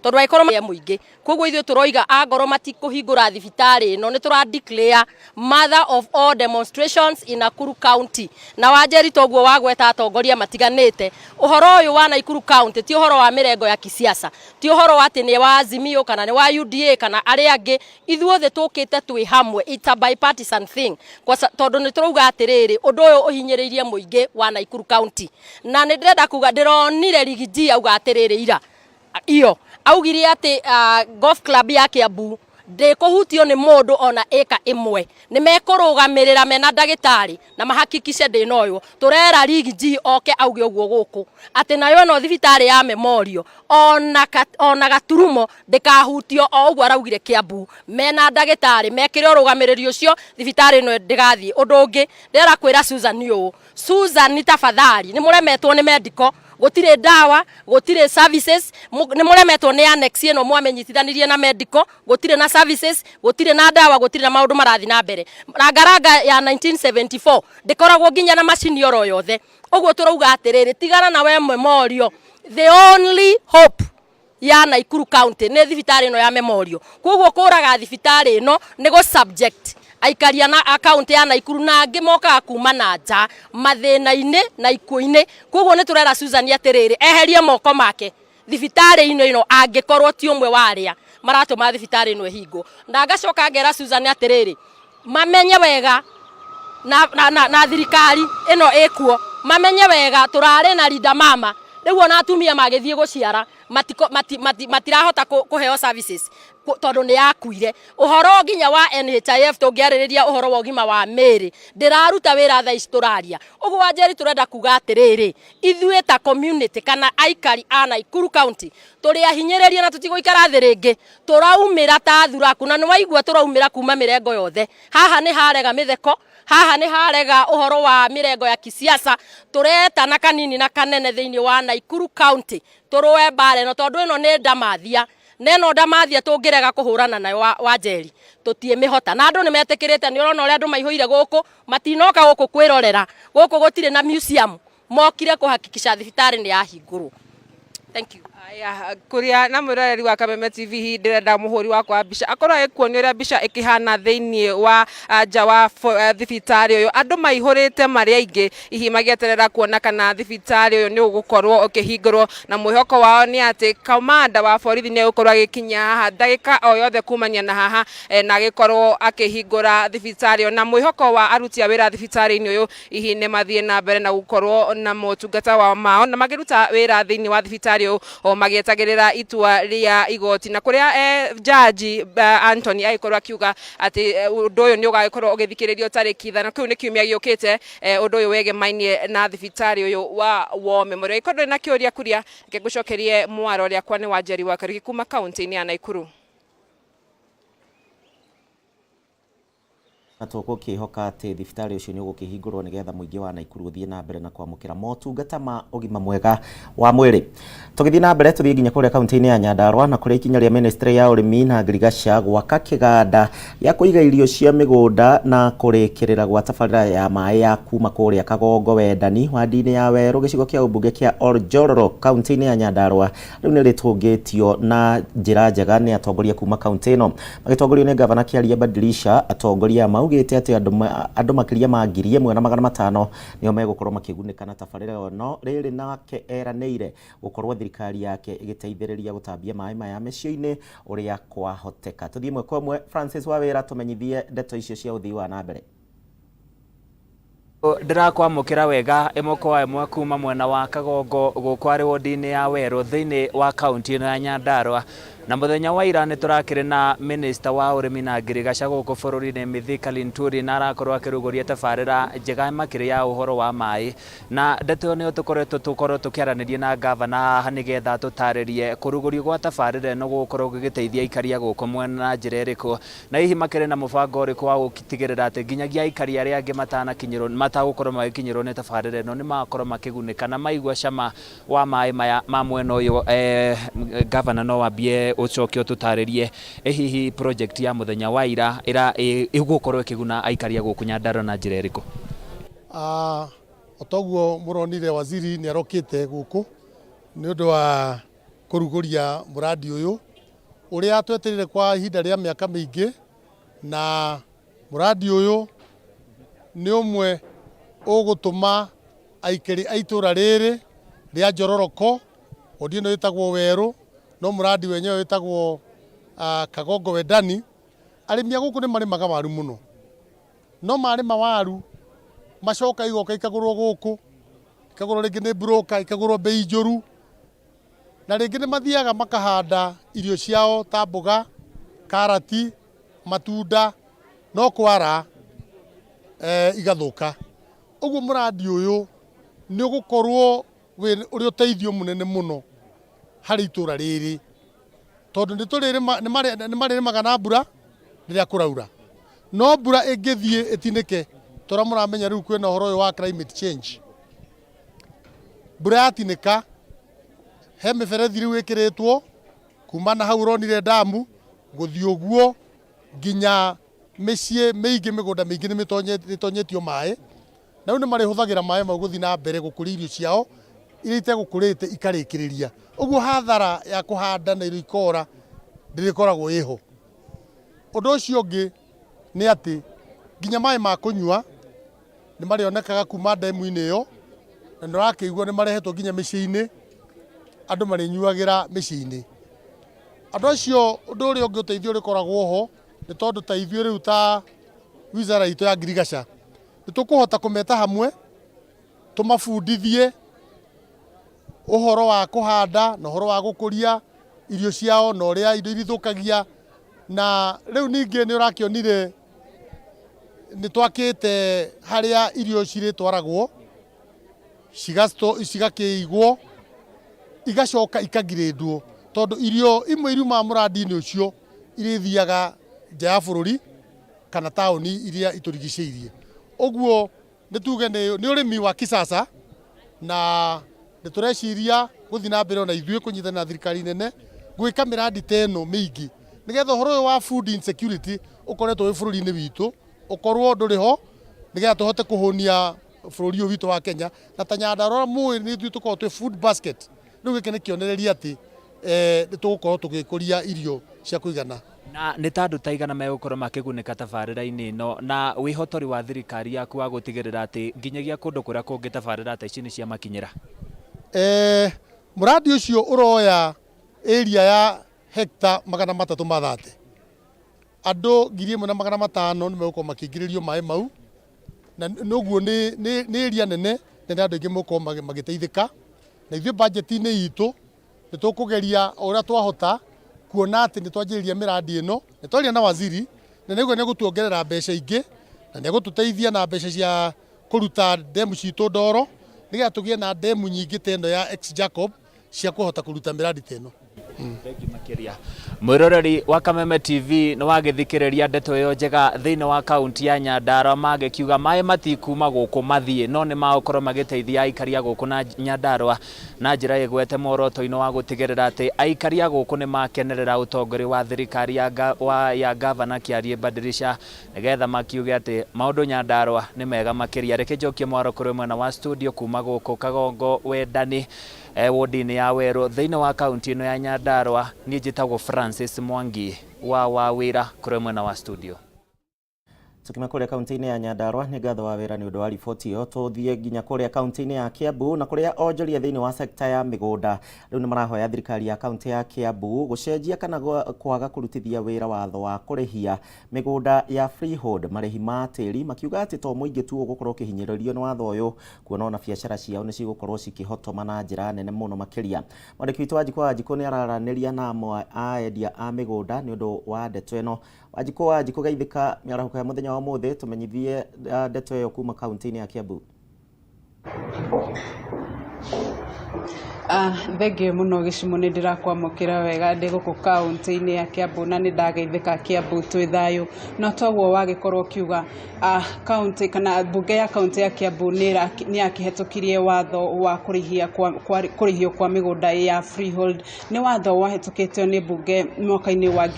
tondu aikoro ya muingi koguo ithuĩ tũroiga angoro matikũhingũra thibitarĩ ĩno nĩ tũra declare mother of all demonstrations in Nakuru County na Wanjeri toguo wagweta atongoria matiganĩte ũhoro ũyũ wa Nakuru County ti ũhoro wa mirengo ya kisiasa ti ũhoro wa atĩ nĩ wa Azimio kana nĩ wa UDA kana arĩa angĩ ithuothe tũkĩte twĩ hamwe, it's a bipartisan thing tondu nĩ tũrauga atĩrĩrĩ ũndũ ũyũ ũhinyĩrĩirie mũingĩ wa Nakuru County na nĩ ndĩrenda kuga ndĩronire Rigiji auga atĩrĩrĩ ira iyo augire ati golf club ya Kiambu ndĩkũhutio nĩ mũndũ ona eka ĩmwe nĩ mekũrũgamĩrĩra mena ndagĩtarĩ na mahakikishe ndĩnoyo tũrera Rigiji oke auge ũguo gũkũ atĩ nayo no thibitarĩ ya Memorial ona Gaturumo ndĩkahutio o ũguo araugire Kiambu mena ndagĩtarĩ mekĩre ũrũgamĩrĩri ũcio thibitarĩ ĩno ndĩgathiĩ ũndũ ũngĩ ndĩra kwĩra Susan ũũ Susan tafadhali nĩ mũremetwo nĩ medical gutire dawa gutire services ni muremetwo ni annex eno mwamenyithithanirie na medical gutire na services gutire na dawa gutire na maundu marathi na mbere rangaranga ya 1974 ndikoragwo nginya na machine oro yothe uguo turauga atiriri tigana na we Memorial the only hope ya Nakuru County ni thibitari ino ya Memorial koguo kuraga thibitari ino ni go subject aikaria na account ya Nakuru na angĩ moka kuma na nja mathĩna-inĩ na ikuũ-inĩ koguo nĩ tũrera Susan atĩrĩrĩ eherie moko make thibitarĩ-inĩ ino angĩkorwo ti ũmwe warĩa maratũma thibitarĩ ino ĩhingwo na ngacoka ngera Susan atĩrĩrĩ mamenye wega na thirikari ino ĩkuo mamenye wega tũrarĩ na Linda Mama rĩu ona atumia magĩthiĩ gũciara matirahota kuheo services tondu ni yakuire uhoro nginya wa NHIF tũngĩarĩrĩria uhoro wa ũgima wa mĩĩrĩ ndĩraruta wĩra tha ici tũraria ũguo Wanjeri tũrenda kuga atĩrĩrĩ ithuĩ ta community kana aikari a Nakuru County tũrĩ ahinyĩrĩria na tũtigũikara thĩ rĩngĩ tũraumĩra ta thuraku na nĩwaigua tũraumĩra kuma mĩrengo yothe haha nĩ harega mĩtheko haha nĩ harega uhoro wa mirengo ya kisiasa tureta na kanini na kanene thĩinĩ wa Nakuru County turũe mbare no tondu ĩno nĩ ndamathia neno ndamathia tũngĩrega kũhũrana nayo Wanjeri tũtiĩmĩhota na andũ nĩ metĩkĩrĩte nĩ ũrona ũrĩa andũ maihũire gũkũ matinoka gũkũ kwĩrorera gũkũ gũtirĩ na museum mokire kũhakikisha thibitarĩ nĩ yahingũrwo. Thank you. Aya kuria na mwiroreri wa Kameme TV ndirenda muhuri wakwa mbica akorwo agikuonia uria mbica ikihana thiini wa nja wa thibitarĩ uyu andu maihurite mari aingi ihi magieterera kuona kana thibitarĩ uyu ni ugukorwo ukihingurwo na mwihoko wao ni ati komanda wa borithi ni ugukorwo agikinya haha ndagika o yothe kumania na haha na agikorwo akihingura thibitarĩ uyu na mwihoko wa aruti a wira thibitarĩ-inĩ uyu ihi ni mathie na mbere na gukorwo na motungata wa mao na magiruta wira thiini wa thibitarĩ uyu magietagirira itua ria igoti na kuria jaji Anthony aikorwo akiuga ati undu uyu ni ugagikorwo ugithikiririo tariki 5 kiu ni kiumia giukite undu uyu wegemainie na thibitarĩ uyu wa War Memorial ikorwo na kiuria kuria ngigucokerie mwaro ria kwa ni Wanjeri wa Karugi kuma kaunti-ini ya Nakuru. Na tũgũkĩhoka atĩ thibitarĩ ũcio nĩ ũgũkĩhingũrwo nĩgetha mũingĩ wa Nakuru ũthiĩ na mbere na kwamũkĩra motungata ma ũgima mwega wa mwĩrĩ. Tũgĩthiĩ na mbere tũthiĩ nginya kũrĩa kaunti-inĩ ya Nyandarua na kũrĩa ikinya rĩa ministry ya ũrĩmi na agriculture gwaka kĩganda gĩa kũiga irio cia mĩgũnda na kũrĩkĩrĩra gwa tabarĩra ya maĩ ya kuma kũrĩa Kagongo Wendani wadi-inĩ ya Werũ gĩcigo kĩa ũmbunge kĩa Oljoro kaunti-inĩ ya Nyandarua rĩu nĩ rĩtũngĩtio na njĩra njega nĩ atongoria kuma kaunti ĩno magĩtongorio nĩ gavana Kĩaria Badilisha atongoria maugĩte atĩ andũ makĩria ma 1,500 nĩo megũkorwo makĩgunĩka na tabarĩra ĩno rĩrĩ nake eranĩire gũkorwo thirikari yake ĩgĩteithĩrĩria gũtambia maĩ maya mĩciĩ-inĩ ũrĩa kwahoteka. Tũthiĩ ĩmwe kwa ĩmwe Francis Wawĩra tũmenyithie ndeto icio cia ũthii wa na mbere. Ndirakwamũkĩra wega ĩmoko wa ĩmwe kuma mwena wa Kagongo gũkwarĩ wodi-inĩ ya Werũ thĩinĩ wa kaunti ĩno ya Nyandarua na muthenya wa ira nĩ tũrakĩrĩ na minister wa ũrĩmi na ngirigaca gũkũ bũrũri-inĩ Mithika Linturi na arakorwo akĩrugũria tabarĩra njega makĩria ya ũhoro wa maĩ na ndeto nĩyo tũkorwo tũkĩaranĩria na gavana haha nĩgetha tũtarĩrie kũrugũrio gwa tabarĩra ĩno gũkorwo gũgĩteithia aikaria gũkũ mwena na njĩra ĩrĩkũ na hihi makĩrĩ na mũbango ũrĩkũ wa gũtigĩrĩra atĩ nginyagia aikari arĩa angĩ matagũkorwo magĩkinyĩrwo nĩ tabarĩra ĩno nĩ magakorwo makĩgunĩka na maigua cama wa maĩ maya ma mwena ũyũ. Gavana no wambie ucokio tutarĩrie hihi project ya muthenya wa ira ĩgũkorwo ĩkĩguna aikaria gũkũ Nyandarua na njĩra ĩrĩkũ? Otoguo muronire waziri nĩ arokĩte gũkũ nĩ ũndũ wa kuruguria muradi uyu uria tweterire kwa ihinda ria miaka mingi, na muradi uyu ni umwe ugutuma aikari aitura riri ria Njororoko odino itagwo Weru, no muradi wenyewe witagwo Kagongo Wendani. Arimi guku ni marimaga waru muno, no marima waru macoka igoka ikagurwo guku, ikagurwo ringi ni broker, ikagurwo bei njuru, na ringi ni mathiaga makahanda irio ciao ta mboga, karati, matunda, no kwara igathuka. Uguo muradi uyu ni ugukorwo uri uteithio munene muno hari itura riri, tondu ni maririmaga na mbura riria kuraura, no mbura ingithie itinike. Tora muramenya riu kwina uhoro wa climate change, mbura yatinika he miberethi riu ikiritwo kuma na hau ronire damu guthii uguo nginya micii miingi migunda miingi ni mitonyetio mai, na riu ni marihuthagira mai mau guthii na mbere gukuria irio ciao iria itegukurite ikarikiriria. Uguo hathara ya kuhanda na irio ikora ndirikoragwo iho. Undu ucio ungi ni ati nginya mai ma kunyua ni marionekaga kuma demu-ini iyo, na ndirakiigua ni marehetwo nginya micii-ini, andu marinyuagira micii-ini. Andu acio undu uria ungi uteithio rikoragwo ho ni tondu ta ithio riu ta wizara itu ya ngirigaca ni tukuhota kumeta hamwe tumabundithie uhoro wa kuhanda na uhoro wa gukuria irio ciao na uria indo irithukagia. Na riu ningi ni urakionire ni twakite haria irio ciri twaragwo cigakiigwo igacoka ikagirindwo, tondu irio imwe iruma muradi-ini ucio irithiaga nja ya bururi kana tauni iria iturigiceirie. Uguo ni tuge ni urimi wa kisasa, na ni tureciria guthii na mbere na ithue kunyitana na thirikari nene gwika miradi teno mingi nigetha uhoro wa food insecurity ukoretwo wi bururi-ini witu ukorwo nduriho, nigetha tuhote kuhunia bururi witu wa Kenya. Na ta Nyandarua mui ni ithuĩ tukorwo twi food basket, riu giki ni kionereria ati ni tugukorwo tugikuria irio cia kuigana. Na nĩ ta andũ ta igana megũkorwo makĩgunĩka tabarĩra-inĩ ĩno, na wĩhotori wa thirikari yaku wa gũtigĩrĩra atĩ nginyagia kũndũ kũrĩa kũngĩ tabarĩra ta ici nĩ ciamakinyĩra? Muradi ucio uroya area ya hekta 330. Andu 1,500 ni megũkorwo makĩingĩrĩrio maĩ mau, na noguo ni area nene na andu aingĩ megũkorwo magĩteithĩka. Na ithuĩ budget-inĩ itũ ni tukugeria ũrĩa twahota kuona ati ni twanjĩrĩria miradi ĩno, ni twaria na waziri na niguo ni gutuongerera mbeca ingĩ na ni gututeithia na mbeca cia kuruta demu citũ ndoro, nigetha tugie na demu nyingĩ teno ya ex Jacob cia kuhota kuruta miradi teno. Mwiroreri wa Kameme TV ni wagithikiriria ndeto iyo njega thiini wa kaunti ya Nyandarua magikiuga mai matikuma guku mathie no ni magukorwo magiteithia aikaria guku na Nyandarua na njira igwete moroto-ini wa gutigirira ati aikaria guku ni makenerera utongori wa thirikari ya gavana Kiarie Badirisha, nigetha makiuge ati maundu Nyandarua ni mega makiria. Reke njokie mwaro kuri mwena wa studio kuma guku Kagongo Wendani wodi-ini ya Weru thiini wa kaunti ino ya Nyandarua. Ni njitagwo Francis Mwangi wa wira kuri mwena wa studio. Tukima kuria kaunti-ini ya Nyandarua ni ngatho wa wira ni undu wa riboti iyo. Tuthie nginya kuria kaunti-ini ya Kiambu na kuria onjoria thiini wa sekta ya migunda riu ni marahoya thirikari ya kaunti ya Kiambu gucenjia kana kwaga kurutithia wira watho wa kurihia migunda ya freehold marihi ma tiri, makiuga ati to muingi tu ugukorwo kihinyiririo ni watho uyu, kuona na biacara ciao ni cigukorwo cikihotoma na njira nene muno makiria. Mwandiki witu Wanjikũ ni araraniria na amwe a endia a migunda ni undu wa ndeto ino. Wanjikũ geithika miarahuko ya muthenya wa muthi tumenyithie ndeto iyo kuma kaunti-ini ya Kiambu. Thengio muno Gĩcimo ni ndirakwamũkĩra wega ndi gũkũ kaunti-inĩ ya Kiambu na ni ndageithĩka Kiambu twĩ thayũ. No toguo wagĩkorwo kiuga kaunti kana mbunge ya kaunti ya Kiambu ni yakĩhetũkirie watho wa kũrĩhio kwa mĩgũnda ya freehold. Ni watho wahetũkĩtio ni mbunge mwaka-inĩ wa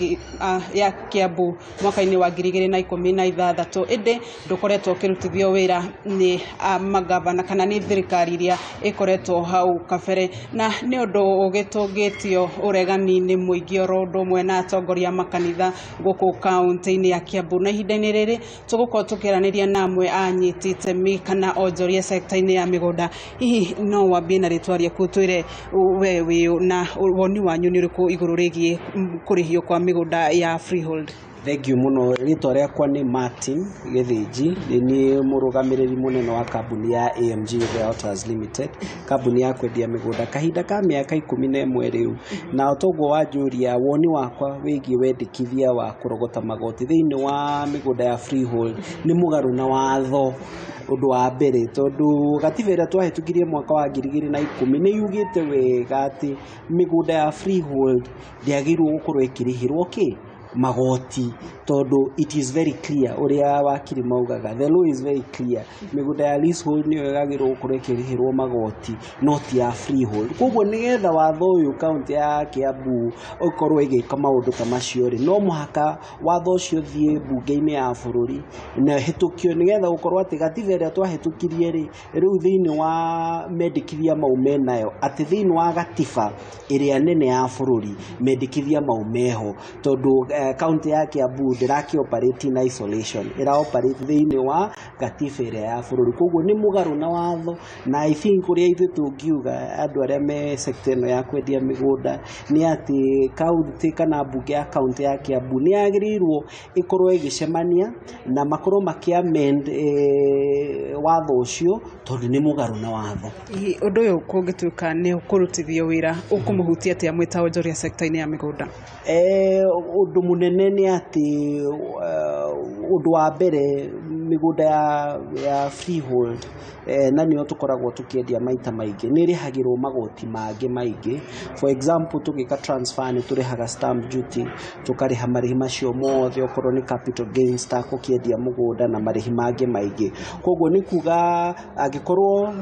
ya Kiambu mwaka-inĩ wa 2016, ĩndĩ ndũkoretwo ũkĩrutithio wĩra ni magavana kana ni thirikari iria ĩkoretwo hau kabere. na nĩ ũndũ ũgĩtũngĩtio ũregani-inĩ mũingĩ oro ũndũ ũmwe na atongoria makanitha gũkũ kaunti-inĩ ya Kiambu, na ihinda-inĩ rĩrĩ tũgũkorwo tũkĩaranĩria na amwe anyiti itemi kana onjoria sector-inĩ ya mĩgũnda. Hihi no wambie na rĩtwa rĩaku twĩre we wĩ na woni wanyu nĩ ũrĩkũ igũrũ rĩgiĩ kũrĩhio kwa mĩgũnda ya freehold? Thank you muno. Rĩtwa rĩakwa nĩ Martin Gĩthĩnji, nĩ mũrũgamĩrĩri mũnene wa kambuni ya AMG Realtors Limited, kambuni ya kwendia mĩgũnda kahinda ka mĩaka 11 rĩu. Na ũtoguo wanjũria woni wakwa wĩgiĩ wendekithia wa kũrogota magoti thĩinĩ wa mĩgũnda ya freehold nĩ mũgarũ na watho. Ũndũ wa mbere tondũ gatiba ĩrĩa twahĩtũkirie mwaka wa 2010 nĩ yugĩte wega atĩ mĩgũnda ya freehold ndĩagĩrĩirwo gũkorwo ĩkĩrĩhĩrwo magoti, tondu it is very clear uria wakiri maugaga, the law is very clear, mĩgũnda ya leasehold nĩyo yagĩrĩirwo gũkorwo ĩkĩrĩhĩrwo magoti, not ya freehold. Koguo nĩgetha watho ũyũ kaunti ya Kiambu ũkorwo ĩgĩka maũndũ ta macio rĩ, no mũhaka watho ũcio thiĩ bunge-inĩ ya bũrũri na hĩtũkio nĩgetha gũkorwo atĩ gatiba ĩrĩa twahĩtũkirie rĩ, rĩu thĩinĩ wa mendekithia mau menayo atĩ thĩinĩ wa gatiba ĩrĩa nene ya bũrũri mendekithia mau meho, tondu kaunti ya Kiambu ndĩraki operate in isolation, ĩra operate thĩinĩ wa gatiba ĩrĩa ya bũrũri. Koguo nĩ mũgarũ na watho, na I think ũrĩa ithuĩ tũngiuga andũ arĩa me sector ĩno ya kwendia mĩgũnda nĩ atĩ kaunti kana bunge ya kaunti ya Kiambu nĩ yagĩrĩirwo ĩkorwo ĩgĩcemania na makorwo makĩamend watho ũcio tondũ nĩ mũgarũ na watho. Ũndũ ũyũ kũngĩtuĩka nĩ ũkũrutithio wĩra ũkũmũhutia atĩa mwĩ ta onjoria sector-inĩ ya mĩgũnda? Ũndũ mũnene nĩ atĩ ũndũ wa mbere mĩgũnda ya freehold na nĩyo tũkoragwo tũkĩendia maita maingĩ nĩ ĩrĩhagĩrwo magoti mangĩ maingĩ. For example tũgĩka transfer nĩ tũrĩhaga stamp duty, tũkarĩha marĩhi macio mothe okorwo nĩ capital gains tax ũkĩendia mũgũnda na marĩhi mangĩ maingĩ. Koguo nĩ kuga angĩkorwo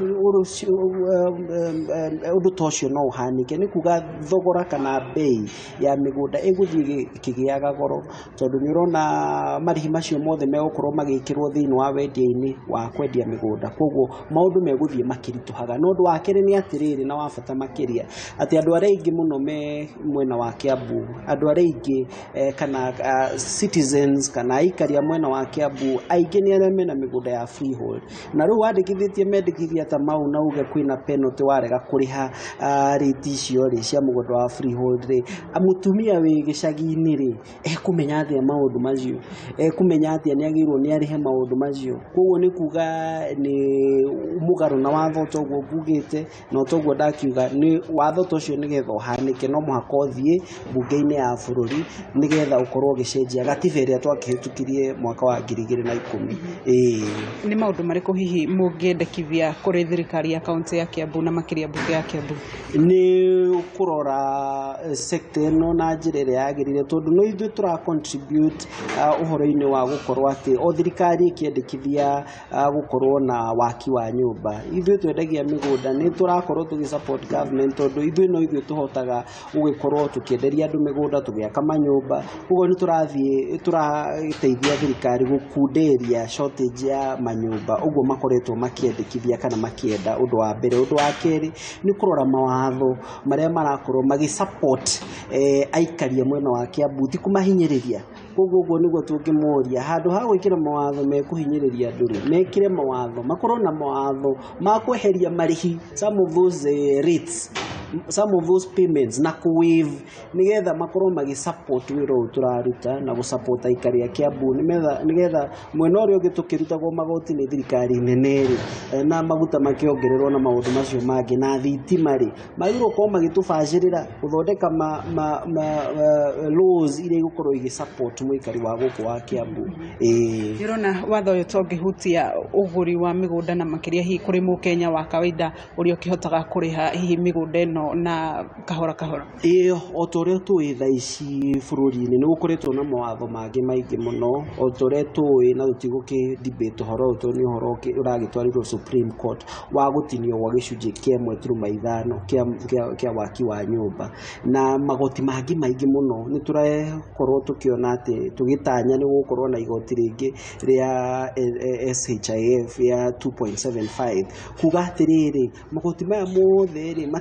ũndũ ta ũcio no ũhanĩke, nĩ kuga thogora kana bei ya mĩgũnda ĩgũthiĩ kĩgĩaga goro, tondũ nĩ ũrona marĩhi macio mothe megũkorwo magĩkĩrwo thĩinĩ wa wendia-inĩ wa kwendia mĩgũnda. Koguo maũndũ megũthiĩ makĩritũhaga. Na ũndũ wa kerĩ nĩ atĩrĩrĩ na wa bata makĩria atĩ andũ arĩa aingĩ mũno me mwena wa Kiambu, andũ arĩa aingĩ kana citizens kana aikari a mwena wa Kiambu aingĩ nĩ arĩa mena mĩgũnda ya freehold, na rĩu wandĩkithĩtie mendekithia ta mau na uge kwĩna penalty warega kũrĩha rate icio rĩ cia mũgũnda wa freehold rĩ, mũtumia wĩ gĩcagi-inĩ rĩ ekũmenya atĩa maũndũ macio, ekũmenya atĩa nĩ agĩrĩirwo nĩ arĩhe maũndũ macio. Koguo nĩ kuga nĩ mũgarũ na watho toguo ngugĩte, no toguo ndakiuga nĩ watho tocio nĩgetha ũhanĩke no mũhaka ũthiĩ bunge-inĩ ya bũrũri nĩgetha ũkorwo ũgĩcenjia gatiba ĩrĩa twakĩhĩtũkirie mwaka wa 2010. Nĩ maũndũ marĩkũ hihi mũngĩendekithia kũrĩ thirikari ya kaunti ya Kiambu na makĩria bunge ya Kiambu? Nĩ kũrora sector ĩno na njĩra ĩrĩa yagĩrĩire, tondũ no ithuĩ tũra contribute ũhoro-inĩ wa gũkorwo atĩ o thirikari ĩkĩendekithia gũkorwo na waki wa nyũmba. Ithuĩ twendagia mĩgũnda nĩ tũrakorwo tũgĩ-support government, tondũ ithuĩ no ithuĩ tũhotaga gũgĩkorwo tũkĩenderia andũ mĩgũnda, tũgĩaka manyũmba. Koguo nĩ tũrateithia thirikari gũkunderia shortage ya manyũmba, ũguo makoretwo makĩendekithia kana makĩenda. Ũndũ wa mbere. Ũndũ wa kerĩ nĩ kũrora mawatho marĩa marakorwo magĩ-support aikari mwena wa Kiambu, ti kũmahinyĩrĩria. Koguo nĩguo tũngĩmoria handũ ha gwĩkĩra mawatho mekũhinyĩrĩria andũ rĩ, mekĩre mawatho, makorwo na mawatho ma kweheria marĩhi, some of those rates, some of those payments na waive, nigetha makorwo magĩ-support wĩra ũyũ tũraruta na gũ-support aikari a Kiambu, nigetha mwena ũrĩa ũngĩ tũkĩrutagwo magoti nĩ thirikari nene rĩ na maguta makĩongererwo na maũndũ macio mangĩ na thitima rĩ, magĩrĩirwo gũkorwo magĩtũbacĩrĩra gũthondeka laws iria igũkorwo igĩ-support mũikari wa gũkũ wa Kiambu. Nĩrona watho ũyũ tongĩhutia ũgũri wa mĩgũnda na makĩria hihi kũrĩ mũkenya wa kawaida ũrĩa ũkĩhotaga kũrĩha hihi mĩgũnda ĩno na kahora kahora. O ta ũrĩa tũĩ thaa ici bũrũri-inĩ nĩ gũkoretwo na mawatho mangĩ maingĩ mũno, o ta ũrĩa tũĩ na tũtigũkĩ-debate ũhoro ũyũ tondũ nĩ ũhoro ũragĩtwarĩrwo Supreme Court wa gũtinio gwa gĩcunjĩ kĩa 1.5 kĩa waki wa nyũmba na magoti mangĩ maingĩ mũno. Nĩ tũrakorwo tũkĩona atĩ tũgĩtanya nĩ gũkorwo na igoti rĩngĩ rĩa SHIF ya 2.75, kuga atĩrĩrĩ magoti maya mothe rĩ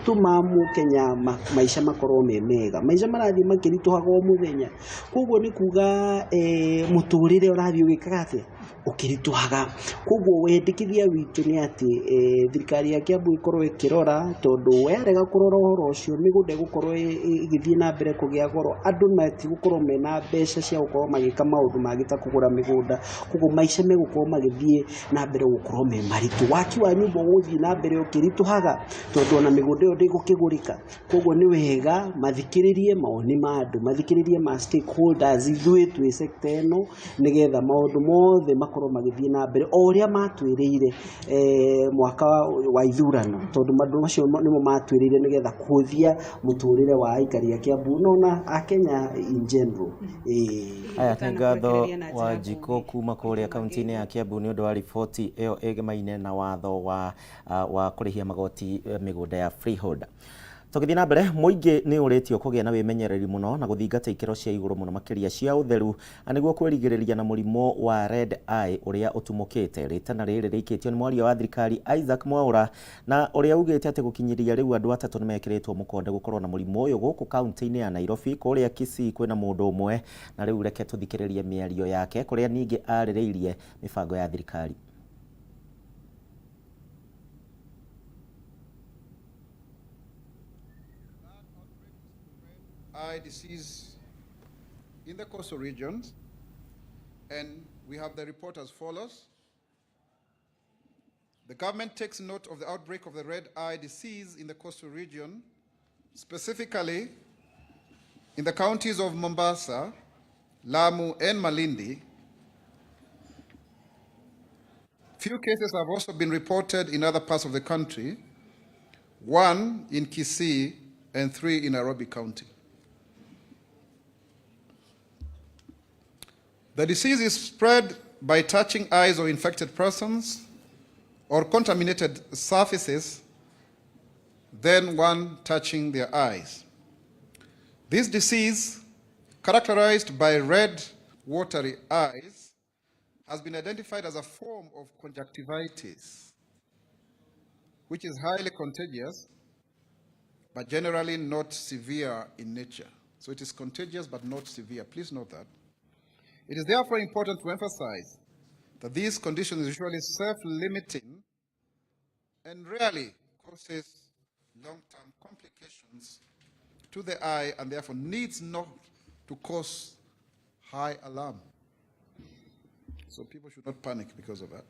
tumamu Kenya maisha makorwo me mega maisha marathi makirituhaga o muthenya koguo ni kuga muturire urathi ugikaga atia ukirituhaga koguo wendikithia witu ni ati thirikari ya Kiambu ikorwo ikirora tondu werega kurora uhoro ucio migunda gukorwo igithie na mbere kugia goro andu mati gukorwo mena mbeca cia gukorwo magika maundu magita kugura migunda koguo maisha megukorwo magithie na mbere gukorwo me maritu waki wa nyumba guthie na mbere ukirituhaga tondu ona migunda yo ndigukigurika koguo ni wega mathikiririe maoni ma andu mathikiririe ma stakeholders ithui twi sector eno nigetha maundu mothe makorwo magithie na mbere o uria matwiriire mwaka wa ithurano tondu mandu macio nimo matwiriire nigetha kuthia muturire wa aikari ya Kiambu nona a Kenya in general. Aya nĩ ngatho wa Njiko kuma kũrĩa kaunti-inĩ ya Kiambu nĩ ũndũ wa riboti ĩyo ĩgemaine na watho wa kũrĩhia magoti mĩgũnda ya freehold. Tũgĩthiĩ na mbere mũingĩ nĩ ũrĩtio kũgĩa na wĩmenyereri mũno na gũthingata ikĩro cia igũrũ mũno makĩria cia ũtheru nĩguo kwĩrigĩrĩria na mũrimũ wa red eye ũrĩa ũtumũkĩte. Rĩtana rĩrĩ rĩikĩtio nĩ mwaria wa thirikari Isaac Mwaura na ũrĩa ugĩte atĩ gũkinyĩria rĩu andũ atatũ nĩ mekĩrĩtwo mũkonde gũkorwo na mũrimũ ũyũ gũkũ kaunti-inĩ ya Nairobi. Kũrĩa Kisii kwĩna mũndũ ũmwe na rĩu reke tũthikĩrĩrie mĩario yake kũrĩa ningĩ arĩrĩirie mĩbango ya thirikari. Eye disease in the coastal regions, and we have the report as follows. The government takes note of the outbreak of the red eye disease in the coastal region, specifically in the counties of Mombasa, Lamu, and Malindi. Few cases have also been reported in other parts of the country, 1 in Kisii and 3 in Nairobi County. The disease is spread by touching eyes of infected persons or contaminated surfaces, then one touching their eyes. This disease, characterized by red, watery eyes, has been identified as a form of conjunctivitis, which is highly contagious, but generally not severe in nature. So it is contagious but not severe. Please note that. It is therefore important to emphasize that these conditions usually self-limiting and rarely causes long-term complications to the eye and therefore needs not to cause high alarm. So people should not panic because of that.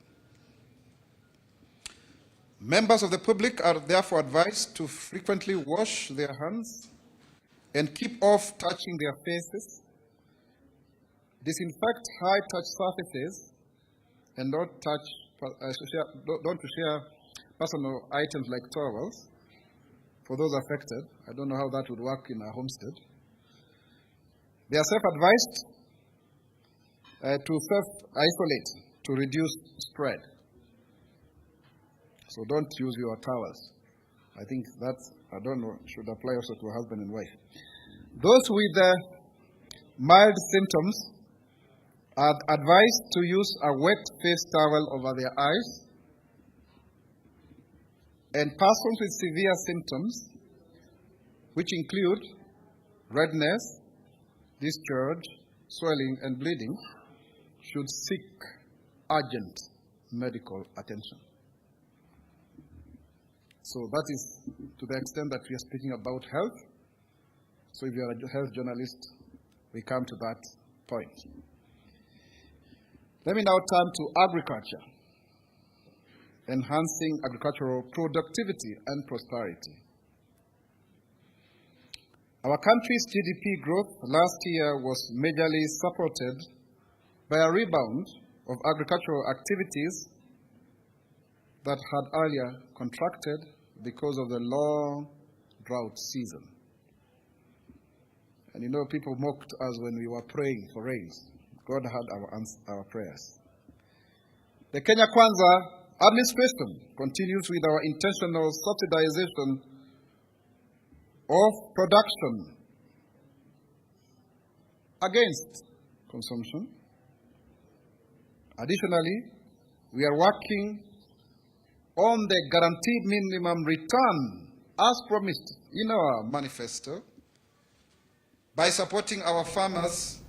Members of the public are therefore advised to frequently wash their hands and keep off touching their faces, disinfect high-touch surfaces, and don't share personal items like towels for those affected. I don't know how that would work in a homestead. They are self-advised to self-isolate to reduce spread. So don't use your towels. I think that, I don't know, should apply also to a husband and wife. Those with mild symptoms are advised to use a wet face towel over their eyes, and persons with severe symptoms, which include redness, discharge, swelling, and bleeding, should seek urgent medical attention. So that is to the extent that we are speaking about health. So if you are a health journalist, we come to that point. Let me now turn to agriculture, enhancing agricultural productivity and prosperity. Our country's GDP growth last year was majorly supported by a rebound of agricultural activities that had earlier contracted because of the long drought season. And you know, people mocked us when we were praying for rains. God heard our prayers. The Kenya Kwanza administration continues with our intentional subsidization of production against consumption. Additionally, we are working on the guaranteed minimum return as promised in our manifesto, by supporting our farmers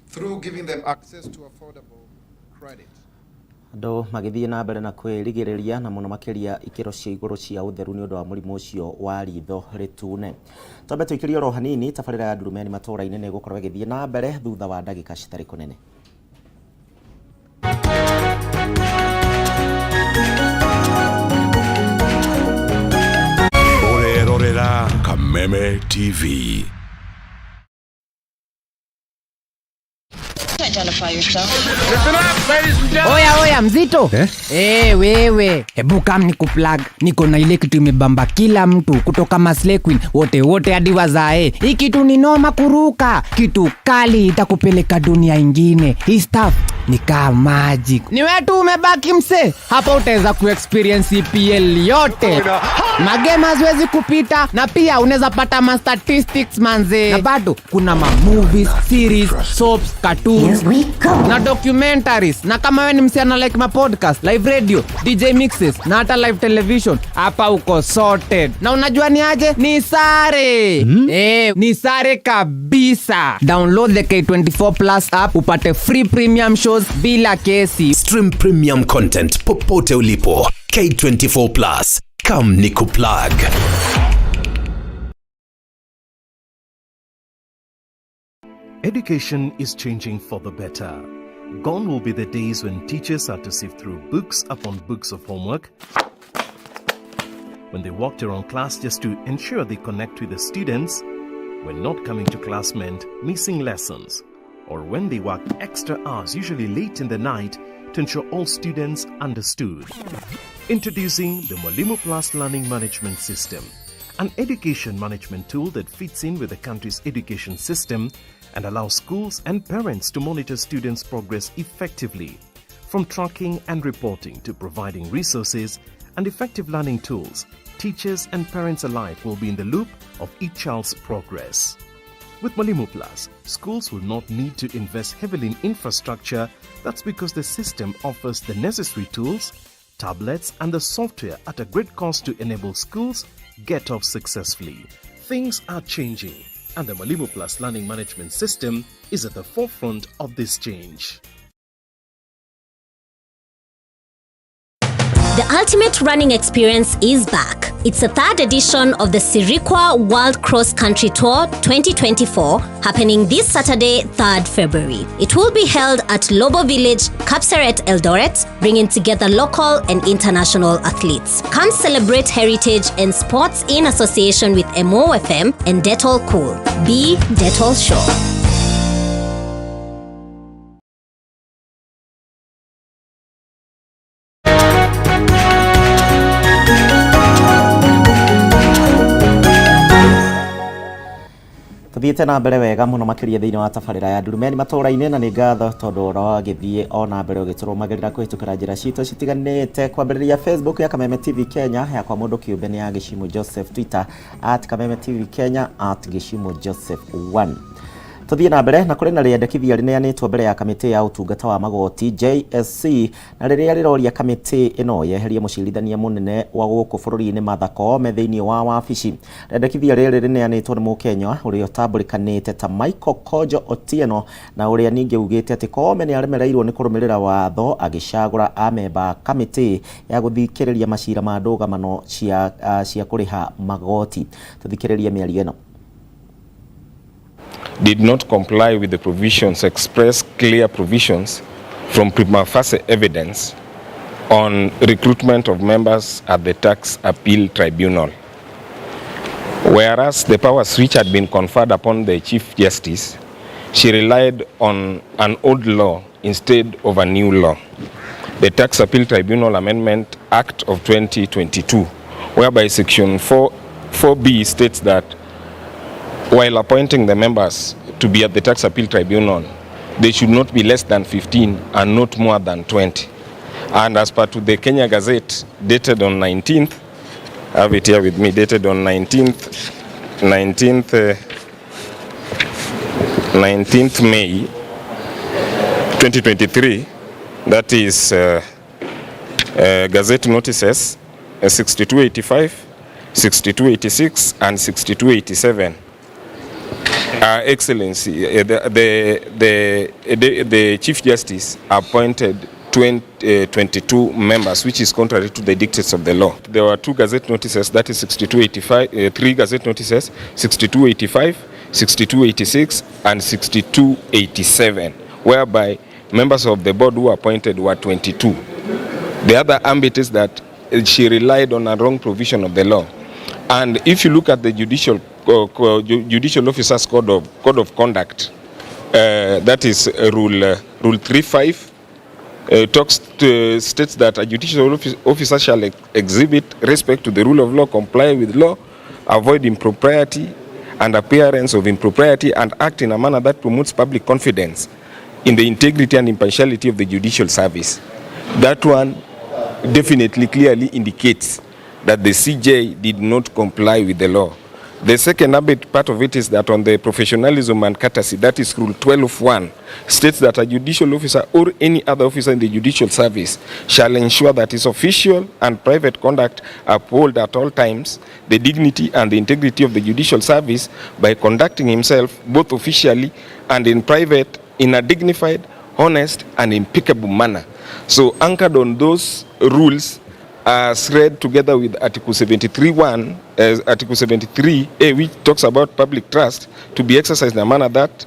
through giving them access to affordable credit. Andũ magĩthiĩ na mbere na kwĩrigĩrĩria na mũno makĩria ikĩro cia igũrũ cia ũtheru nĩ ũndũ wa mũrimũ ũcio wa ritho rĩtune. Twambe tũikĩrie oro hanini, tabarĩra ya Ndurumeni matũũra-inĩ nĩ ĩgũkorwo ĩgĩthiĩ na mbere thutha wa ndagĩka citarĩ kũnene. Ũrerorera Kameme TV. Oya mzito wewe, hebu kam nikuplug. Niko na ile kitu imebamba kila mtu kutoka Maslay Queen wote hadi wazae. Hii kitu ni noma kuruka, kitu kali itakupeleka dunia ingine. Hii stuff ni kama magic. Ni wewe tu umebaki mse, hapa utaweza kuexperience EPL yote. Magame haziwezi kupita, na pia unaweza pata ma statistics manze. Na bado kuna ma movies, series, soaps, cartoons na documentaries. Na kama wewe ni msichana like ma podcast, live radio, DJ mixes na hata live television, hapa uko sorted. Na unajua ni aje? Ni sare. Ni sare kabisa. Download the K24 Plus app upate free premium shows bila kesi. Stream premium content popote ulipo. K24 Plus. Come nikuplug. Education is changing for the better. Gone will be the days when teachers had to sift through books upon books of homework, when they walked around class just to ensure they connect with the students, when not coming to class meant missing lessons, or when they worked extra hours, usually late in the night, to ensure all students understood. Introducing the Mwalimu Plus Learning Management System, an education management tool that fits in with the country's education system and allows schools and parents to monitor students' progress effectively. From tracking and reporting to providing resources and effective learning tools, teachers and parents alike will be in the loop of each child's progress. With Mwalimu Plus, schools will not need to invest heavily in infrastructure. That's because the system offers the necessary tools, tablets and the software at a great cost to enable schools get off successfully. Things are changing, and the Mwalimu Plus Learning Management System is at the forefront of this change. The ultimate running experience is back. It's the third edition of the Sirikwa World Cross Country Tour 2024, happening this Saturday, 3rd February. It will be held at Lobo Village, Kapseret, Eldoret, bringing together local and international athletes. Come celebrate heritage and sports in association with MOFM and Dettol Cool. Be Dettol Show. Tuthiĩte na mbere wega mũno makĩria thĩinĩ wa tabarĩra ya Ndurumeni matũũra-inĩ, na nĩ ngatho tondũ ũragĩthiĩ ona mbere ũgĩtũrũmagĩrĩra kũhĩtũkĩra njĩra citũ citiganĩte, kwambĩrĩria Facebook ya Kameme TV Kenya ya kwa mũndũ kĩũmbe nĩ ya Gĩcimo Joseph, Twitter @Kameme TV Kenya @Gĩcimo Joseph 1. Tuthiĩ na mbere na kũrĩ na rĩendekithia rĩneanĩtwo mbere ya kamĩtĩ ya ũtungata wa magoti JSC, na rĩrĩa rĩroria kamĩtĩ ĩno yeherie mũcirithania mũnene wa gũkũ bũrũri-inĩ Martha Koome thĩinĩ wa wabici. Rĩendekithia rĩrĩ rĩneanĩtwo nĩ mũkenya ũrĩa ũtambũrĩkanĩte ta Michael Kojo Otieno, na ũrĩa ningĩ ugĩte atĩ Koome nĩ aremereirwo nĩ kũrũmĩrĩra watho agĩcagũra amemba kamĩtĩ ya gũthikĩrĩria macira ma ndũgamano cia kũrĩha magoti. Tũthikĩrĩrie mĩario ĩno. Did not comply with the provisions, express clear provisions from prima facie evidence on recruitment of members at the Tax Appeal Tribunal. Whereas the powers which had been conferred upon the Chief Justice, she relied on an old law instead of a new law, the Tax Appeal Tribunal Amendment Act of 2022, whereby Section 4B states that while appointing the members to be at the Tax Appeal Tribunal, they should not be less than 15 and not more than 20. And as per to the Kenya Gazette, dated on 19th, I have it here with me, dated on 19th May 2023, that is Gazette Notices 6285 6286 and 6287. Excellency, the Chief Justice appointed 22 members, which is contrary to the dictates of the law. There were 2 Gazette notices, that is 6285, 3 Gazette notices, 6285, 6286, and 6287, whereby members of the board who were appointed were 22. The other ambit is that she relied on a wrong provision of the law. And if you look at the judicial officers code of conduct, that is rule 35, states that a judicial officer shall exhibit respect to the rule of law, comply with law, avoid impropriety and appearance of impropriety, and act in a manner that promotes public confidence in the integrity and impartiality of the judicial service. That one definitely clearly indicates that the CJ did not comply with the law. The second part of it is that on the professionalism and courtesy, that is rule 12.1, states that a judicial officer or any other officer in the judicial service shall ensure that his official and private conduct uphold at all times the dignity and the integrity of the judicial service by conducting himself both officially and in private in a dignified, honest, and impeccable manner. So anchored on those rules, as read together with Article 73.1, Article 73A, which talks about public trust to be exercised in a manner that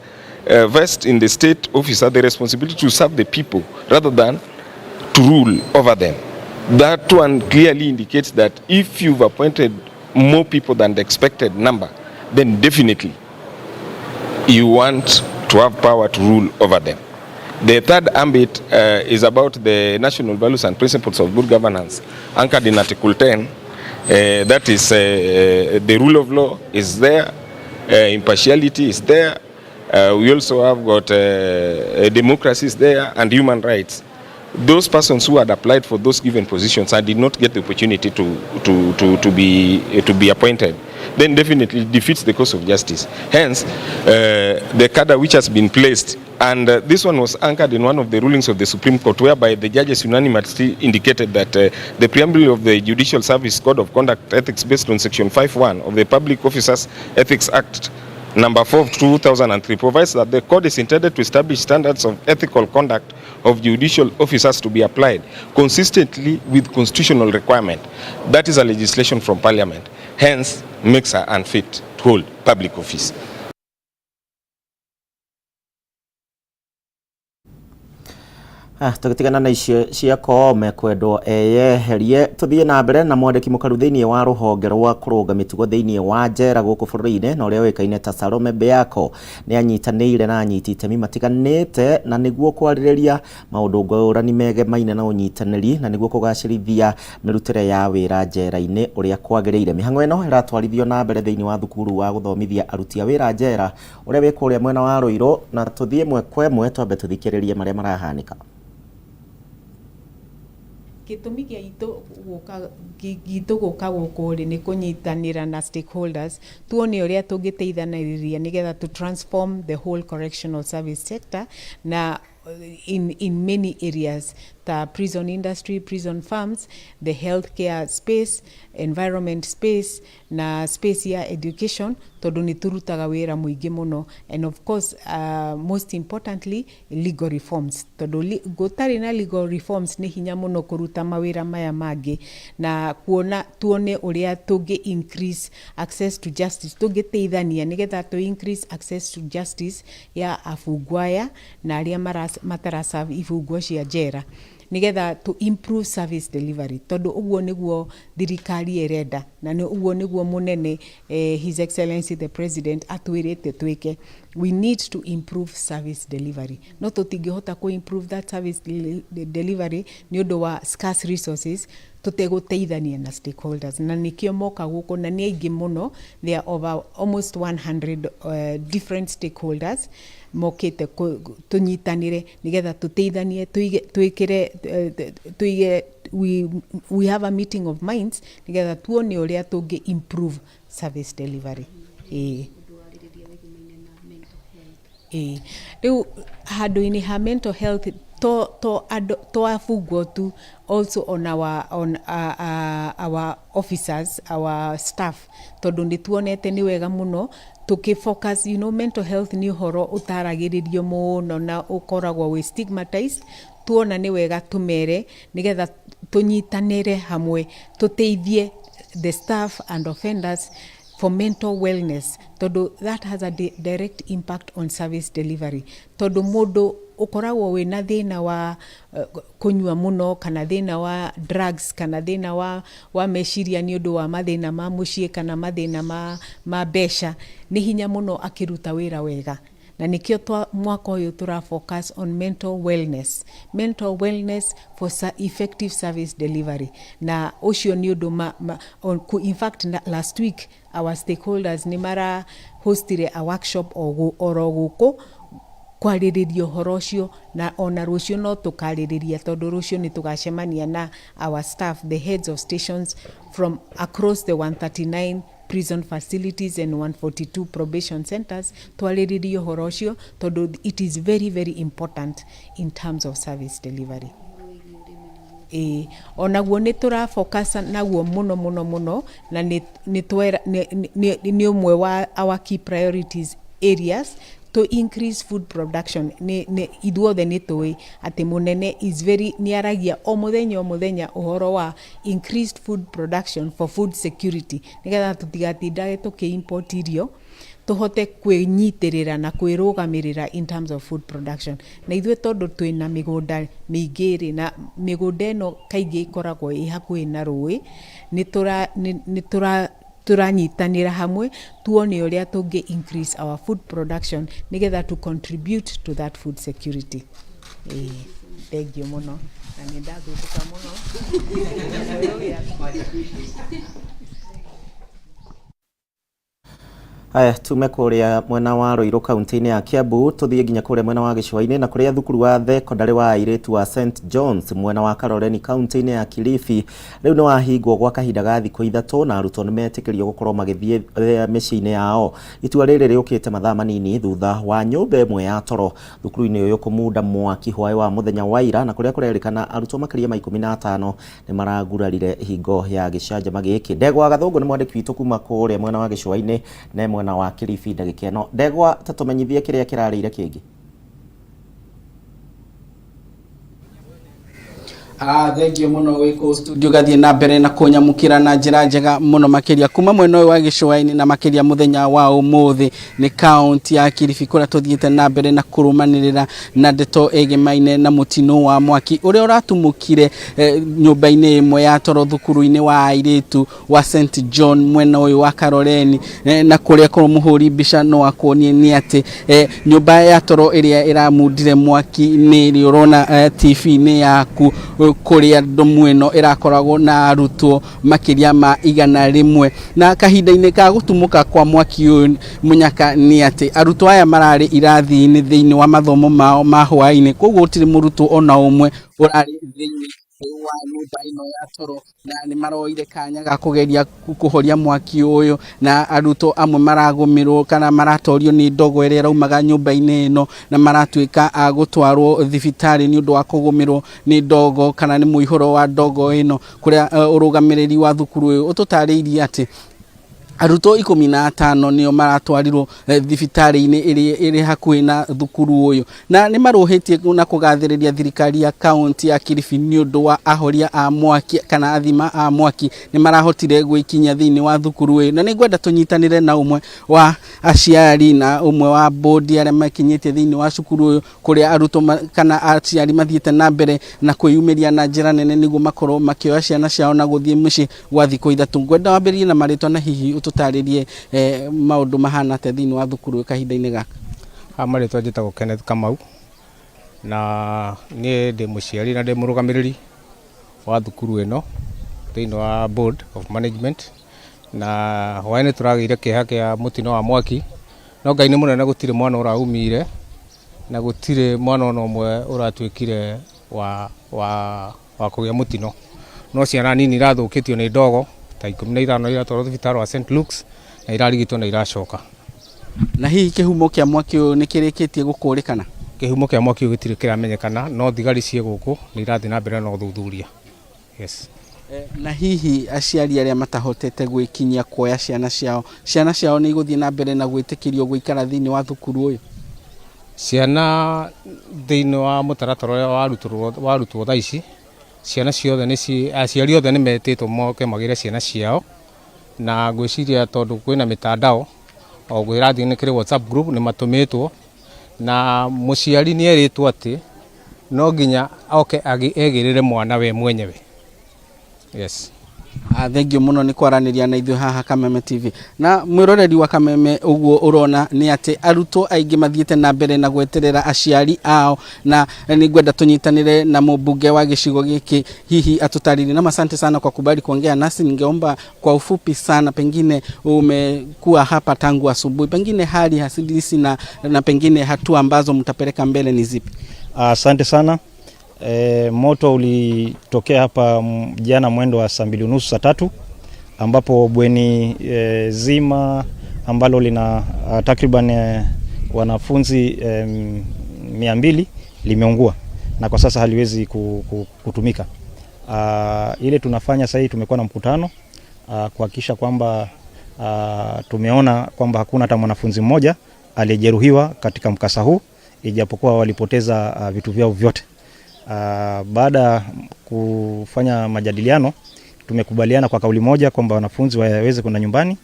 vests in the state officer the responsibility to serve the people rather than to rule over them. That one clearly indicates that if you've appointed more people than the expected number, then definitely you want to have power to rule over them. The third ambit is about the national values and principles of good governance, anchored in Article 10. That is, the rule of law is there, impartiality is there. We also have got democracy is there, and human rights. Those persons who had applied for those given positions and did not get the opportunity to be appointed, then definitely defeats the cause of justice. Hence, the cadre which has been placed, and this one was anchored in one of the rulings of the Supreme Court, whereby the judges unanimously indicated that the preamble of the Judicial Service Code of Conduct Ethics, based on Section 5.1 of the Public Officers Ethics Act Number 4 of 2003, provides that the code is intended to establish standards of ethical conduct of judicial officers to be applied consistently with constitutional requirement. That is a legislation from Parliament. Hence, makes her unfit to hold public office. Tugitigana na icio cia Kameme kwendwo eyeherie, tuthie na mbere na mwandiki mukaru thiini wa ruhonge rwa kuruga mitugo thiini wa njera guku bururi-ini na uria wikaine ta Salome Beako ni anyitanire na anyiti itemi matiganite na niguo kwaririria maundu ngurani megemaine na unyitaniri na niguo kugacirithia mirutire ya wira njera-ini uria kwagiriire. Mihango ino iratwarithio na mbere thiini wa thukuru wa guthomithia aruti a wira njera uria wi kuria mwena wa Ruiru, na tuthie mwe kwa mwe twambe tuthikiririe maria marahanika. Gitumi gitu guka guku ri ni kunyitanira na stakeholders tuone uria tungiteithaniriria nigetha to transform the whole correctional service sector na in many areas, the prison industry, prison farms, the healthcare space, environment space na space ya education, tondu ni turutaga wira muingi muno, and of course most importantly legal reforms, tondu gutari na legal reforms ni hinya muno kuruta mawira maya mangi na tuone uria tungi increase access to justice, tungiteithania nigetha to increase access to justice ya afungwa na aria mataraserve ifungwa cia njera nigetha to improve service delivery, tondu uguo niguo thirikari erenda na ni uguo niguo munene His Excellency the President atwirite twike. We need to improve service delivery. No tutingihota ku improve that service delivery ni undu wa scarce resources, tuteguteithania na stakeholders na nikio moka guko na ni aingi muno. There are over almost 100 different stakeholders mokite tunyitanire nigetha tuteithanie tuikire we have a meeting of minds nigetha tuone uria tungi improve service delivery. Riu handu-ini ha mental health to afugwo tu also on our officers, our staff, tondu ni tuonete ni wega muno tukifocus, mental health ni horo utaragiririo muno na ukoragwo we stigmatized. Tuona ni wega tumere nigetha tunyitanire hamwe tuteithie the staff and offenders for mental wellness, tondu that has a direct impact on service delivery. Tondu mundu ukoragwo wina thina wa kunyua muno, kana thina wa drugs, kana thina wa meciria ni undu wa mathina ma mucii kana mathina ma besha, ni hinya muno akiruta wira wega. Na nikio mwaka uyu tura focus on mental wellness for effective service delivery. Na ucio ni undu in fact last week our stakeholders ni mara hostire a workshop oro guku kwariririo horo ucio, na ona rucio no tukaririria tondu rucio ni tugacemania na our staff, the heads of stations from across the 139 prison facilities and 142 probation centers, twariririo horo ucio tondu it is very very important in terms of service delivery. Onaguo ni tura focus naguo muno na ni umwe wa our key priorities areas to increase food production. Ni ithuothe ni tui ati munene is very niaragia o muthenya uhoro wa increased food production for food security, nigetha tutigatindage tukiimport irio, tuhote kwinyitirira na kwirugamirira in terms of food production. Na ithwe tondu twina migunda mingiri na migunda eno kaingi ikoragwo ihakuhi na rui, ni turanyitanira hamwe tuone uria tungi increase our food production nigetha to contribute to that food security. Thank you muno. Na nindagwituka muno. Haya, tume kuria mwena wa Ruiru kaunti-ini ya Kiambu, tuthie nginya kuria mwena wa Gicua-ini na kuria thukuru wa thekondarĩ wa airĩtu wa St John's mwena wa Kaloleni kaunti-ini ya Kilifi riu ni wahingwo gwa kahinda ga thikũ 3 na arutwo nimetikĩrio gukorwo magĩthie mĩciĩ-inĩ yao. Itua rĩrĩ rĩũkĩte mathaa manini thutha wa nyũmba ĩmwe ya toro thukuru-inĩ ũyũ kũmunda mwaki hwaĩ wa mũthenya wa ira, na kuria kũrerĩkana arutwo makĩria ma 15 ni maragurarire hingo ya gĩcanjama gĩkĩ. Ndegwa Gathũngũ ni mwandĩki witũ kuma kuria mwena wa Gicua-ini na mwena wa Kilifi ndagĩka ĩno. Ndegwa, tatumenyithie kĩrĩa kĩrarĩire kĩngĩ. Thengio muno wiko studio gathie na mbere na kunyamukira na njira njega muno makiria kuma mwena wa Gicua-ini na makiria muthenya wa umuthi ni county ya Kilifi kuria tuthiite na mbere na kurumanirira na ndeto egemaine na mutino wa mwaki uria uratumukire nyumba-ini imwe ya toro thukuru-ini wa airĩtu wa St John mwena uyu wa Kaloleni, na kuria ko muhuri mbica no akuonie ni ati nyumba ya toro iria iramundire mwaki ni ri urona TV-ini yaku kuria ndomweno irakoragwo na arutwo makiria ma 100 na kahinda-ini ka gutumuka kwa mwaki uyu munyaka ni ati arutwo aya marari irathi-ini thiini wa mathomo mao ma hwaini, koguo gutiri murutwo ona umwe urari thiini wa nyumba ino ya toro, na ni maroire kanya ga kugeria kuhoria mwaki uyu, na arutwo amwe maragumirwo kana maratorio ni ndogo iria raumaga nyumba-ini ino na maratuika agutwarwo thibitari ni undu wa kugumirwo ni ndogo kana ni muihuro wa ndogo ino, kuria urugamiriri wa thukuru uyu ututariirie ati arutwo 15 nio maratwarirwo thibitari-ini iri hakuhi na thukuru uyu, na ni maruhitie na kugathiriria thirikari ya kaunti ya Kilifi ni undu wa ahoria a mwaki kana athima a mwaki ni marahotire gwikinya thiini wa thukuru uyu, na ningwenda tunyitanire na umwe wa aciari na umwe wa board aria makinyitie thiini wa cukuru uyu kuria arutwo kana aciari mathiete na mbere na kwiyumiria na njira nene niguo makorwo makioya ciana ciao na guthie mucii gwa thikũ 3. Ngwenda wambirie na maritwa na hihi tutaririe maundu mahana te thiini wa thukuru kahinda-ini gaka. Maritwa njitagwo Kenneth Kamau na ni ndi muciari na ndi murugamiriri wa thukuru ino thiini wa board of management, na hwaini turageire kiha kia mutino wa mwaki, no Ngai ni munene gutire mwana uraumire na gutire mwana ono mwe uratuikire wa kugia mutino, no ciana nini irathukitio ni ndogo ta 15 iratwarwo thibitari wa St Luke's na irarigitwo na iracoka. Na hihi kihumo kia mwaki uyu ni kirikitie gukurikana? kihumo kia mwaki gitire kiramenyekana no thigari cie guku ni irathi na mbere na uthuthuria. Yes. Na hihi aciari aria matahotete gwikinyia kuoya ciana ciao ni iguthie na mbere na gwitikirio guikara thiini wa thukuru uyu? Ciana thiini wa mutaratara uria warutwo thaa ici ciana ciothe aciari othe ni metitwo moke magire ciana ciao, na ngwiciria tondu kwina mitandao o gwirathi ni kiri WhatsApp group ni matumitwo, na muciari ni eritwo ati no nginya oke egirire mwana we mwenyewe. Yes. Thank you muno ni kwaraniria na ithuĩ haha Kameme TV. Na mwiroreri wa Kameme uguo urona ni ati arutwo aingi mathiete na mbere na gweterera aciari ao, na ni ngwenda tunyitanire na mbunge wa gicigo giki hihi atutariri. Na asante sana kwa kubali kuongea nasi. Ningeomba kwa ufupi sana, pengine umekuwa hapa tangu asubuhi, pengine hali hasidisi na pengine hatua ambazo mtapeleka mbele ni zipi? Asante sana. Moto ulitokea hapa jana mwendo wa saa 2:30 saa 3, ambapo bweni zima ambalo lina takriban wanafunzi 200 limeungua na kwa sasa haliwezi kutumika. Ile tunafanya sasa, tumekuwa na mkutano kuhakikisha kwamba tumeona kwamba hakuna hata mwanafunzi mmoja aliyejeruhiwa katika mkasa huu, ijapokuwa walipoteza vitu vyao vyote. Baada kufanya majadiliano, tumekubaliana kwa kauli moja kwamba wanafunzi waweze kwenda nyumbani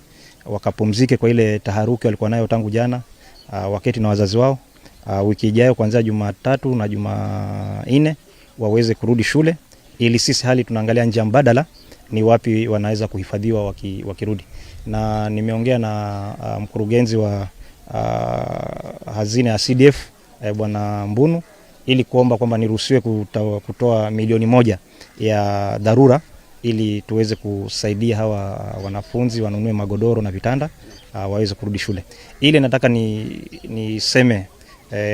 wakapumzike kwa ile taharuki walikuwa nayo tangu jana, wakati na wazazi wao. Wiki ijayo kuanzia Jumatatu na Jumanne waweze kurudi shule, ili sisi hali tunaangalia njia mbadala ni wapi wanaweza kuhifadhiwa wakirudi. Na nimeongea na mkurugenzi wa hazina ya CDF Bwana Mbunu, ili kuomba kwamba niruhusiwe kutoa milioni 1 ya dharura ili tuweze kusaidia hawa wanafunzi wanunue magodoro na vitanda waweze kurudi shule. Ile nataka niseme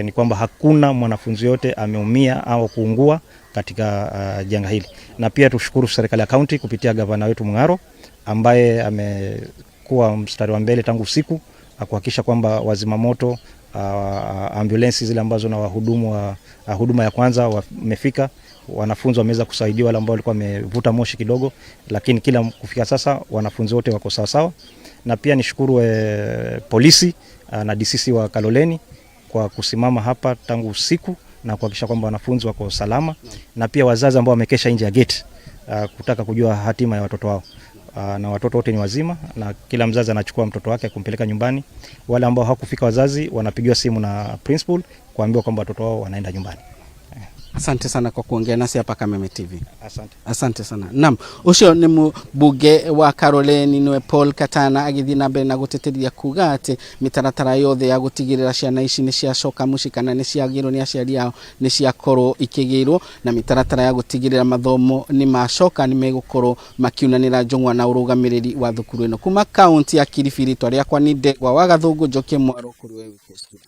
ni kwamba hakuna mwanafunzi yote ameumia au kuungua katika janga hili. Na pia tushukuru serikali ya kaunti kupitia gavana wetu Mung'aro, ambaye amekuwa mstari wa mbele tangu usiku kuhakikisha kwamba wazima moto, ambulance zile ambazo na wahudumu wa huduma ya kwanza wamefika, wanafunzi wameweza kusaidiwa, wale ambao walikuwa wamevuta moshi kidogo, lakini kila kufika sasa wanafunzi wote wako sawa sawa. Na pia nishukuru polisi na DCC wa Kaloleni kwa kusimama hapa tangu usiku na kuhakikisha kwamba wanafunzi wako salama, na pia wazazi ambao wamekesha nje ya gate kutaka kujua hatima ya watoto wao. Na watoto wote ni wazima, na kila mzazi anachukua mtoto wake kumpeleka nyumbani. Wale ambao hawakufika wazazi wanapigiwa simu na principal kuambiwa kwamba watoto wao wanaenda nyumbani. Asante sana kwa kuongea nasi hapa Kameme TV. Asante sana. Naam, ucio ni mbunge wa Kaloleni niwe Paul Katana agithi na mbere na guteteria kuga ati mitaratara yothe ya gutigirira ciana ici ni ciacoka muci kana ni ciagirwo ni aciari yao ni ciakorwo ikigirwo, na mitaratara ya gutigirira mathomo ni macoka ni megukorwo makiunanira njungwa na urugamiriri wa thukuru ino. Kuma kaunti ya Kilifi, ritwa riakwa ni Ndegwa wa Gathungu, Njoki Mwaro kuri we wiki.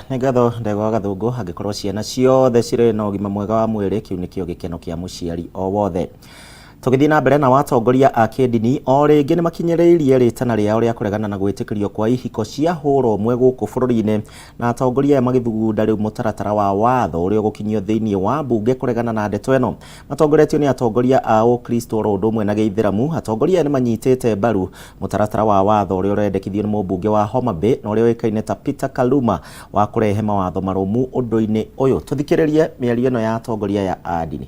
Nĩ ngatho Ndegwa wa Gathungu, angĩkorwo ciana ciothe cirĩ na ũgima mwega wa mwĩrĩ, kĩu nĩkĩo gĩkeno kĩa mũciari o wothe. Tũgĩthiĩ na mbere na watongoria a kĩndini o rĩngĩ nĩ makinyĩrĩirie rĩtana rĩao rĩa kũregana na gwĩtĩkĩrio kwa ihiko cia hũra ũmwe gũkũ bũrũri-inĩ, na atongoria aya magĩthugunda rĩu mũtaratara wa watho ũrĩa ũgũkinyio thĩinĩ wa mbunge kũregana na ndeto ĩno. Matongoretio nĩ atongoria a Ũkristo oro ũndũ ũmwe na Gĩithĩramu. Atongoria nĩ manyitĩte mbaru mũtaratara wa watho ũrĩa ũrendekithio nĩ mũmbunge wa Homa Bay na ũrĩa ũĩkaine ta Peter Kaluma wa kũrehe mawatho marũmu ũndũ-inĩ ũyũ. Tũthikĩrĩrie mĩario ĩno ya atongoria ya a ndini.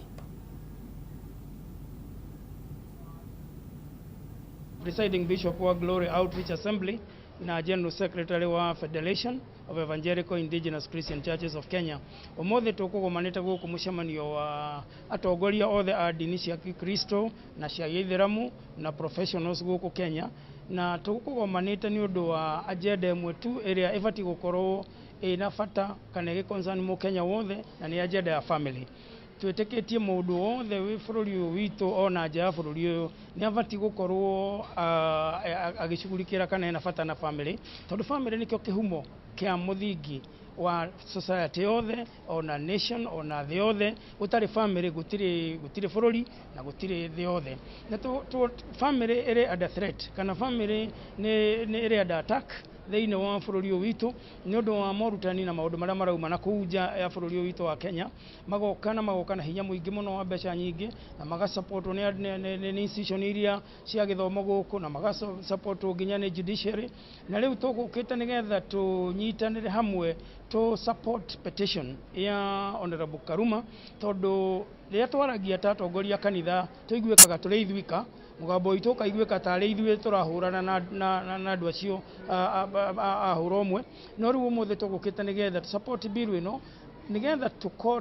Presiding Bishop wa Glory Outreach Assembly na General Secretary wa Federation of Evangelical Indigenous Christian Churches of Kenya. Omothe tukugomanite guku mucemanio wa atongoria othe a ndini cia Kristo na cia Gĩithĩramu na professionals guku Kenya, na tukugomanite ni undu wa agenda imwe tu ĩrĩa ĩbati gukorwo ina bata kana ĩgĩconcern Mũkenya wothe, na ni agenda ya family. Twĩtĩkĩtie mũndũ wothe wĩ bũrũri ũyũ witũ ona nja ya bũrũri ũyũ nĩ abati gũkorwo agĩcugurikĩra kana ena bata na family, tondũ family nĩkĩo kĩhumo kĩa mũthingi wa society yothe ona nation ona thĩ yothe. Gũtarĩ family gũtirĩ bũrũri na gũtirĩ thĩ yothe. Na family ĩrĩ under threat kana family nĩ ĩrĩ under attack thiini wa bururi witu ni undu wa morutani na maundu maria marauma na kuja ya bururi witu wa Kenya magoka na hinya muingi muno wa mbeca nyingi na magasupportwo ni institution iria cia githomo guku na magasupportwo nginya ni judiciary na riu tugukite nigetha tunyitanire hamwe to support petition ya Honorable Karuma tondu ria twaragia tatongoria kanitha tuiguikaga turi ithwika mugambo witu kaiguika tari ithuĩ turahurana na andu acio ahura umwe no riu umuthi tugukite nigetha support bill ino nigetha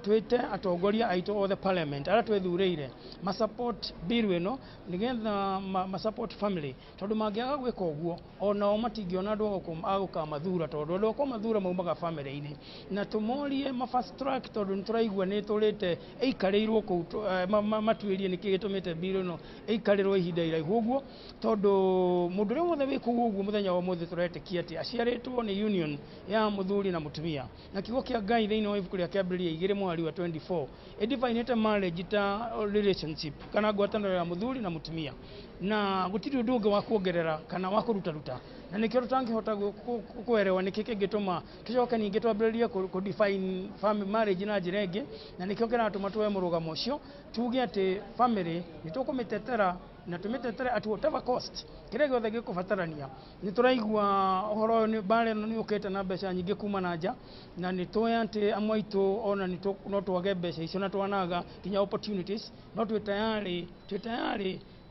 twite atongoria aitu othe parliament ara twethureire ma support bill ino nigetha ma support family tondu mangiaga gwika uguo ona matingiona andu agukamathura tondu andu akumathura maumaga family ini na tumorie ma fast track tondu nituraigua ni turite eikarirwo ku matuirie niki gitumite bill ino eikarirwo ihinda iraihu uguo tondu mundu ri wothe wikugu uguo muthenya wa muthi turetikia ati aciaritwo ni union ya muthuri na mutumia na kiugo kia Ngai thiini wa ibuku ria kiambiriria 2 mweri wa 24 edifinite marriage ta relationship kana ngwataniro ya muthuri na mutumia na gutiri undu ungi wa kuongerera kana wa kuruta na nikio tutangihota kuerewa niki kingituma tucoke ningi twambiririe ku define family marriage na njira ingi na nikio kiratuma tuwe murugamo ucio tuge ati family nitukumitetera na tumitetera at whatever cost kire giothe gikubatarania nituraigua uhoro ni bare no ni ukete na mbeca nyingi kuma na nja na nitoe ati amwaitu ona no twage mbeca icio na twanaga kinya opportunities no twitayari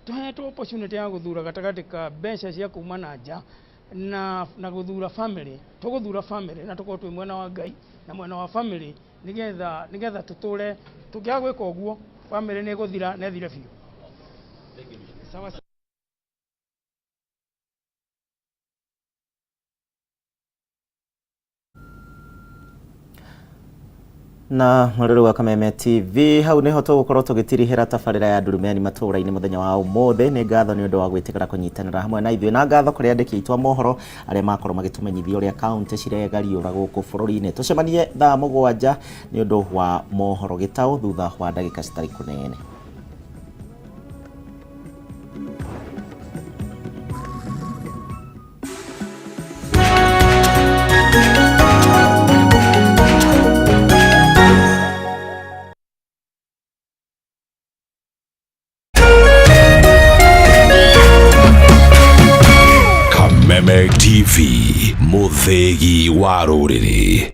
tuhetwo opportunity ya guthura gatagati ka mbeca cia kuma na nja na guthura family tuguthura family na tuko twi mwena wa Ngai na mwena wa family nigetha tuture tukiaga gwika uguo family ni guthira na thire biu. Sawa. Na rĩrĩ wa Kameme TV hau niho tũgũkorwo tũgĩtirihĩra tabarĩra ya Ndurumeni matũũra-inĩ mũthenya wa ũmũthĩ. Nĩ ngatho nĩ ũndũ wa gwĩtĩkĩra kũnyitanĩra hamwe na ithuĩ na ngatho kũrĩ andĩki aitũ a mohoro arĩa makorwo magĩtũmenyithia ũrĩa kaunti ciregariũra gũkũ bũrũri-inĩ. Tũcemanie thaa 7 nĩ ũndũ wa mohoro gĩtaũ thutha wa ndagĩka citarĩ kũnene. Kameme TV muthegi wa rũrĩrĩ.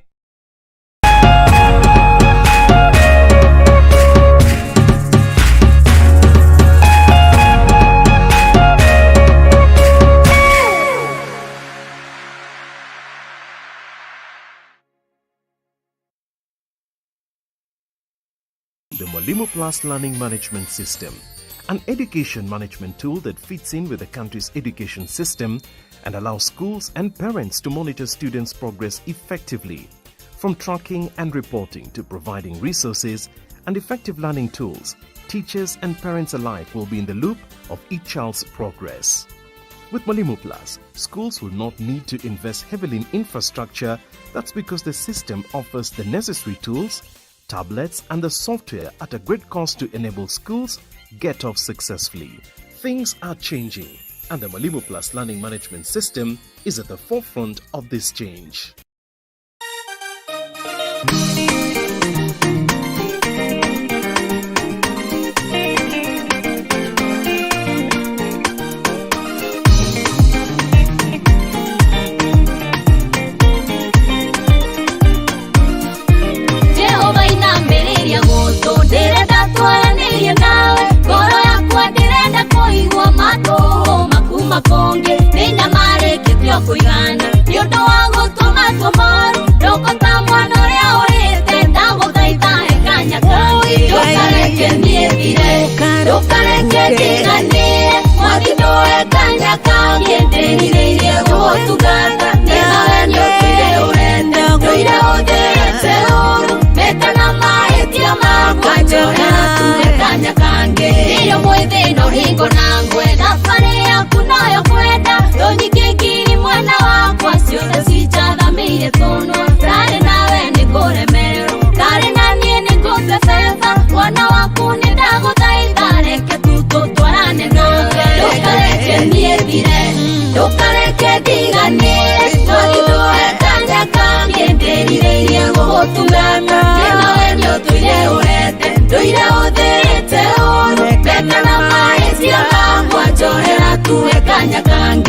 The Mwalimu Plus Learning Management System, an education management tool that fits in with the country's education system and allows schools and parents to monitor students' progress effectively. From tracking and reporting to providing resources and effective learning tools, teachers and parents alike will be in the loop of each child's progress. With Mwalimu Plus, schools will not need to invest heavily in infrastructure. That's because the system offers the necessary tools, tablets and the software at a great cost to enable schools get off successfully. Things are changing, and the Mwalimu Plus Learning Management System is at the forefront of this change. Makonge nina mare kityo kuigana ni undu wa gutuma tumoru rokota mwana uria urite ndaguthaitha ekanya kangi ndukareke niethire ndukareke ndiganie mwathi nduekanya kangi ndĩrirĩirie gũgũtungata nĩnawe nĩũtuire ũrenda ndũire ũthĩte ũru metana mahĩtia makwa njoya tuekanya kangi iyo mwĩthĩno hingo na ngwe thabarĩ yaku noyo kwenda tũnyikĩngiri mwena wakwa ciothe cichathamĩire tũnua ndarĩ nawe nĩkũremererwo ndarĩ na niĩ nĩngũbebeba mwana waku nĩndagũthaitha reke tu tũtwarane nawe ndũkareke niĩ thire ndũkareke ndiganie tuwe kanya kangi